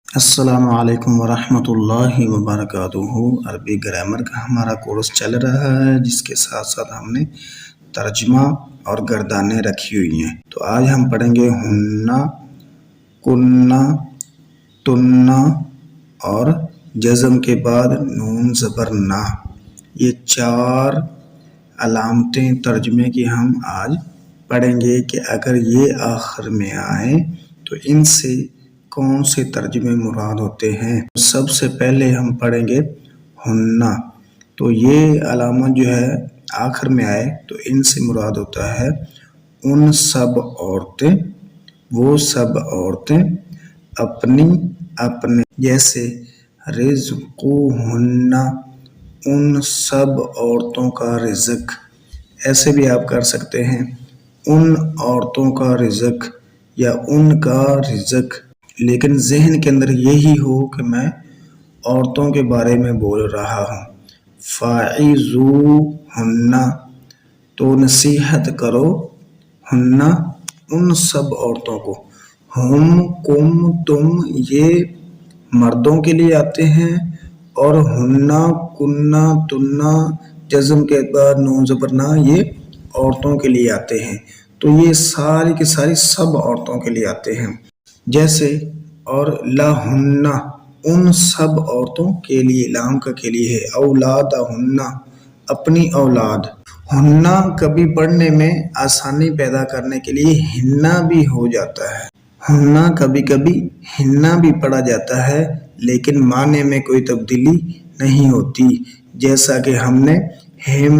السلام علیکم ورحمۃ اللہ وبرکاتہ۔ عربی گرامر کا ہمارا کورس چل رہا ہے جس کے ساتھ ساتھ ہم نے ترجمہ اور گردانیں رکھی ہوئی ہیں۔ تو آج ہم پڑھیں گے ہننا، کننا، تننا اور جزم کے بعد نون زبر نا، یہ چار علامتیں ترجمے کی ہم آج پڑھیں گے کہ اگر یہ آخر میں آئیں تو ان سے کون سے ترجمے مراد ہوتے ہیں۔ سب سے پہلے ہم پڑھیں گے ہننا، تو یہ علامت جو ہے آخر میں آئے تو ان سے مراد ہوتا ہے ان سب عورتیں، وہ سب عورتیں اپنی اپنے، جیسے رزقہن، ان سب عورتوں کا رزق، ایسے بھی آپ کر سکتے ہیں ان عورتوں کا رزق یا ان کا رزق، لیکن ذہن کے اندر یہی ہو کہ میں عورتوں کے بارے میں بول رہا ہوں۔ فاعظوہن، تو نصیحت کرو، ہننا ان سب عورتوں کو، ہم، کم، تم یہ مردوں کے لیے آتے ہیں، اور ہننا، کننا، تننا جزم کے بعد نون زبر نا یہ عورتوں کے لیے آتے ہیں۔ تو یہ ساری کی ساری سب عورتوں کے لیے آتے ہیں، جیسے اور لہن ان سب عورتوں کے لیے، لام کا کے لیے ہے، اولادہن اپنی اولاد، ہننا کبھی پڑھنے میں آسانی پیدا کرنے کے لیے ہننا بھی ہو جاتا ہے، ہننا کبھی کبھی ہننا بھی پڑھا جاتا ہے لیکن معنی میں کوئی تبدیلی نہیں ہوتی، جیسا کہ ہم نے ہم،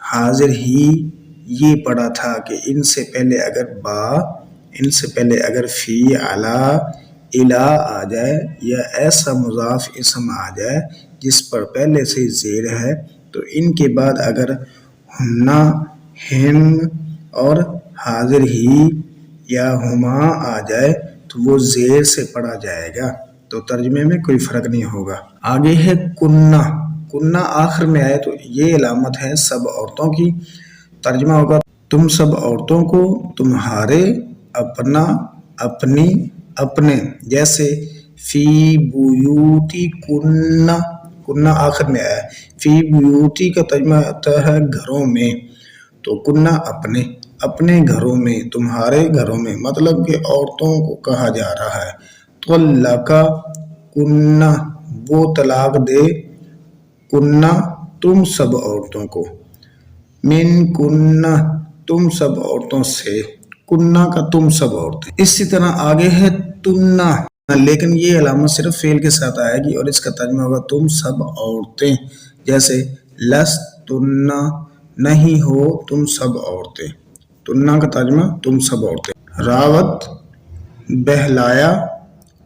حاضر ہی یہ پڑھا تھا کہ ان سے پہلے اگر با، ان سے پہلے اگر فی، علا، الا آ جائے یا ایسا مضاف اسم آ جائے جس پر پہلے سے زیر ہے تو ان کے بعد اگر ہننا، ہم اور حاضر ہی یا ہما آ جائے تو وہ زیر سے پڑھا جائے گا، تو ترجمے میں کوئی فرق نہیں ہوگا۔ آگے ہے کننا، کننا آخر میں آئے تو یہ علامت ہے سب عورتوں کی، ترجمہ ہوگا تم سب عورتوں کو، تمہارے، اپنا، اپنی، اپنے، جیسے فی بیوتی کننا، کننا آخر میں آیا، فی بیوتی کا ترجمہ آتا ہے گھروں میں، تو کننا اپنے، اپنے گھروں میں، تمہارے گھروں میں، مطلب کہ عورتوں کو کہا جا رہا ہے۔ طلقا کننا، وہ طلاق دے، کننا تم سب عورتوں کو، من کننا تم سب عورتوں سے، کننا کا تم سب عورتیں۔ اسی طرح آگے ہے تننا، لیکن یہ علامت صرف فعل کے ساتھ آئے گی اور اس کا ترجمہ ہوگا تم سب عورتیں، جیسے لستننا نہیں ہو تم سب عورتیں، تننا کا ترجمہ تم سب عورتیں۔ راوت بہلایا،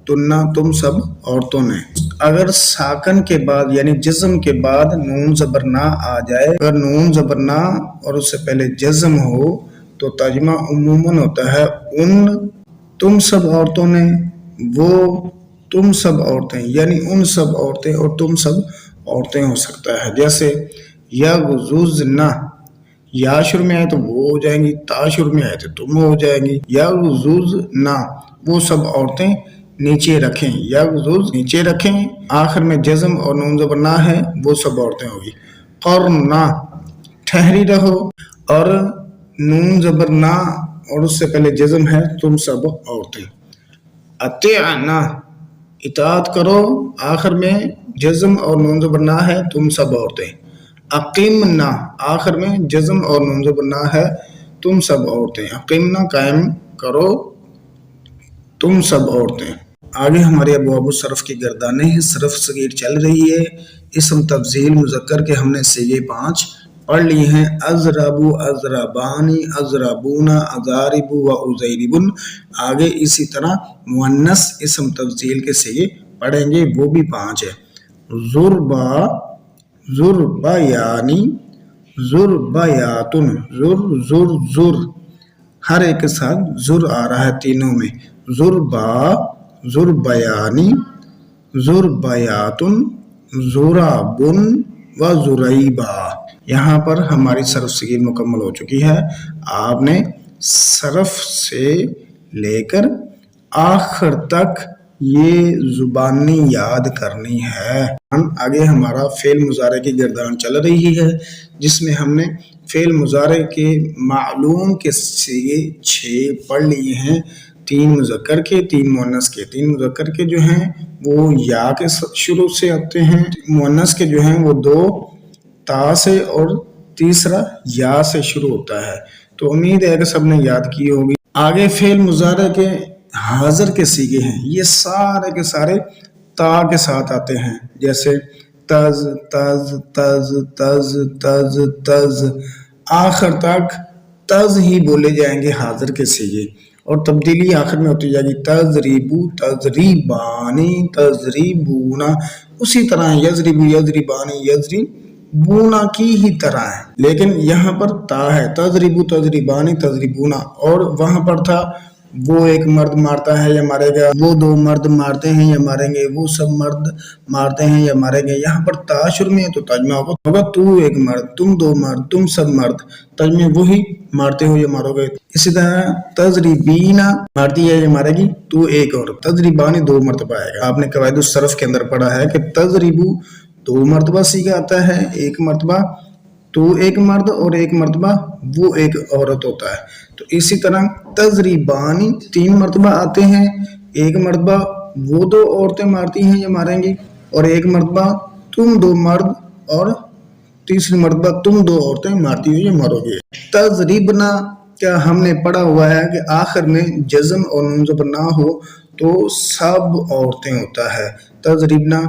تننا تم سب عورتوں نے۔ اگر ساکن کے بعد یعنی جزم کے بعد نون زبر نا آ جائے، اگر نون زبر نا اور اس سے پہلے جزم ہو تو ترجمہ عموماً ہوتا ہے ان تم سب عورتوں نے، وہ تم سب عورتیں، یعنی ان سب عورتیں اور تم سب عورتیں ہو سکتا ہے، جیسے یغضضن، یا شروع میں آئے تو وہ ہو جائیں گی، تا شروع میں آئے تو تم ہو جائیں گی، یغضضن وہ سب عورتیں نیچے رکھیں، یغضض نیچے رکھیں، آخر میں جزم اور نون زبر نا ہے وہ سب عورتیں ہوگی۔ قرنا ٹھہری رہو، اور نون زبر نا اور اس سے پہلے جزم ہے تم سب عورتیں۔ اطعنا اطاعت کرو، آخر میں جزم اور نون زبر نا ہے تم سب عورتیں۔ اقیمنا آخر میں جزم اور نون زبر نا ہے تم سب عورتیں، اقیمنا قائم کرو تم سب عورتیں۔ آگے ہمارے ابواب الصرف کی گردانیں ہیں، صرف صغیر چل رہی ہے، اسم تفضیل مذکر کے ہم نے صیغے 5 پڑھ لی ہیں، اضربو، اضربانی، اضربونا، اضاربو و ازیربن۔ آگے اسی طرح مؤنث اسم تفضیل کے صیغے پڑھیں گے، وہ بھی 5 ہے۔ ضربا، ضربیانی، ضربیاتن، زر، ہر ایک کے ساتھ زر آ رہا ہے تینوں میں، ضربا، ضربیانی، ضربیاتن، ضرابن و ضریبا۔ یہاں پر ہماری صرف صغیر مکمل ہو چکی ہے، آپ نے صرف سے لے کر آخر تک یہ زبانی یاد کرنی ہے۔ آگے ہمارا فعل مضارع کی گردان چل رہی ہے، جس میں ہم نے فعل مضارع کے معلوم کے صیغے 6 پڑھ لیے ہیں، 3 مذکر کے، 3 مؤنث کے۔ 3 مذکر کے جو ہیں وہ یا کے شروع سے آتے ہیں، مؤنث کے جو ہیں وہ 2 تا سے اور تیسرا یا سے شروع ہوتا ہے۔ تو امید ہے کہ سب نے یاد کی ہوگی۔ آگے فعل مضارع کے حاضر کے صیغے ہیں، یہ سارے کے سارے تا کے ساتھ آتے ہیں، جیسے تز تز تز تز تز تز، آخر تک تز ہی بولے جائیں گے حاضر کے صیغے، اور تبدیلی آخر میں ہوتی جائے گی تضریبو تضریبانی تضریبونا، اسی طرح یضربو یضربانی یضربونا کی ہی طرح ہے، لیکن یہاں پر تا ہے تضریبو تضریبانی تضریبونا، اور وہاں پر تھا وہ ایک مرد مارتا ہے یا مارے گا، وہ 2 مرد مارتے ہیں یا ماریں گے، وہ سب مرد مارتے ہیں یا ماریں گے۔ یہاں پر تا شروع میں ہے تو ترجمہ ہوگا تو ایک مرد، تم 2 مرد، تم سب مرد، ترجمہ وہی مارتے ہو یا مارو گے۔ اسی طرح تضریبینا مارتی ہے یا مارے گی، تو ایک اور، تضریبانی 2 مرتبہ آئے گا۔ آپ نے قواعد الصرف کے اندر پڑھا ہے کہ تضریبو 2 مرتبہ صیغہ آتا ہے، ایک مرتبہ تو ایک مرد اور ایک مرتبہ وہ ایک عورت ہوتا ہے۔ تو اسی طرح تضریبانی 3 مرتبہ آتے ہیں، ایک مرتبہ وہ 2 عورتیں مارتی ہیں یا ماریں گی، اور ایک مرتبہ تم 2 مرد اور تیسری مرتبہ تم 2 عورتیں مارتی ہو یا مارو گے۔ تضریبنا کیا ہم نے پڑھا ہوا ہے کہ آخر میں جزم اور نون زبر نہ ہو تو سب عورتیں ہوتا ہے۔ تضریبنا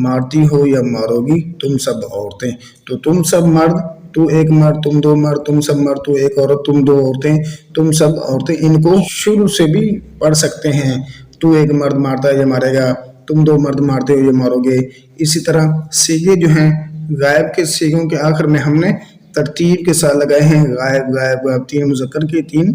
مارتی ہو یا مارو گی تم سب عورتیں، تو تم سب مرد، تو ایک مرد، تم 2 مرد، تم سب مرد، تو ایک عورت، تم 2 عورتیں، تم سب عورتیں، ان کو شروع سے بھی پڑھ سکتے ہیں۔ تو ایک مرد مارتا ہے یا مارے گا، تم 2 مرد مارتے ہو یا مارو گے۔ اسی طرح صیغے جو ہیں غائب کے صیغوں کے آخر میں ہم نے ترتیب کے ساتھ لگائے ہیں، غائب غائب غائب، 3 مذکر کے، 3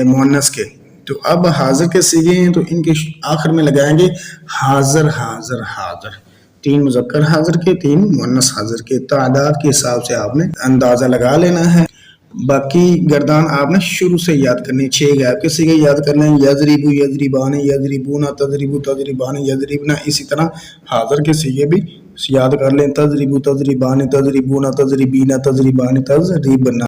مؤنث کے۔ تو اب حاضر کے صیغے ہیں تو ان کے آخر میں لگائیں گے حاضر حاضر حاضر، 3 مذکر حاضر کے، 3 مؤنث حاضر کے۔ تعداد کے حساب سے آپ نے اندازہ لگا لینا ہے، باقی گردان آپ نے شروع سے یاد کرنی۔ 6 غائب کے صیغے یاد کر لیں، یضربو یضربانی یضربونا تضربو تضربانی یضربنا، اسی طرح حاضر کے صیغے بھی یاد کر لیں، تضربو تضربانی تضربونا تضربینا تضربانی تضربنا۔